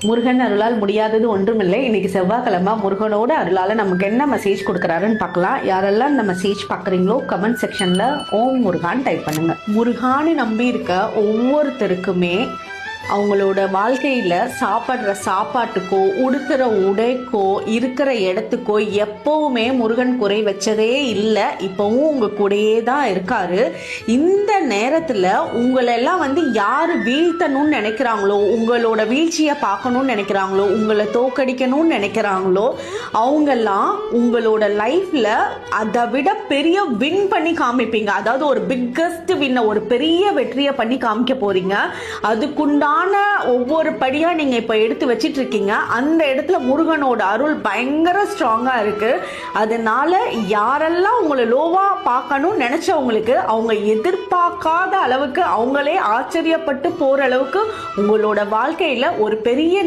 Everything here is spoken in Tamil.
முருகன் அருளால் முடியாதது ஒன்றுமில்லை. இன்னைக்கு செவ்வாய்க்கிழமை முருகனோட அருளால நமக்கு என்ன மெசேஜ் கொடுக்குறாருன்னு பார்க்கலாம். யாரெல்லாம் இந்த மெசேஜ் பார்க்குறீங்களோ கமெண்ட் செக்ஷன்ல ஓம் முருகான் டைப் பண்ணுங்க. முருகான்னு நம்பி இருக்க ஒவ்வொருத்தருக்குமே அவங்களோட வாழ்க்கையில் சாப்பிட்ற சாப்பாட்டுக்கோ உடுக்கிற உடைக்கோ இருக்கிற இடத்துக்கோ எப்போவுமே முருகன் குறை வச்சதே இல்லை. இப்போவும் உங்கள் கூடயே தான் இருக்காரு. இந்த நேரத்தில் உங்களெல்லாம் யார் வீழ்த்தணும்னு நினைக்கிறாங்களோ, உங்களோட வீழ்ச்சியை பார்க்கணும்னு நினைக்கிறாங்களோ, உங்களை தோக்கடிக்கணும்னு நினைக்கிறாங்களோ, அவங்கெல்லாம் உங்களோட லைஃப்பில் அதை விட பெரிய வின் பண்ணி காமிப்பீங்க. அதாவது ஒரு பிக்கஸ்ட் வின்னை, ஒரு பெரிய வெற்றியை பண்ணி காமிக்க போறீங்க. அதுக்குண்டான ஒவ்வொரு படியா நீங்க இப்ப எடுத்து வச்சிட்டு இருக்கீங்க. அந்த இடத்துல முருகனோட அருள் பயங்கர ஸ்ட்ராங்கா இருக்கு. அதனால யாரெல்லாம் உங்களை லோவா பார்க்கணும்னு நினைச்சவங்களுக்கு அவங்க எதிர்பார்க்காத அளவுக்கு அவங்களே ஆச்சரியப்பட்டு போற அளவுக்கு உங்களோட வாழ்க்கையில ஒரு பெரிய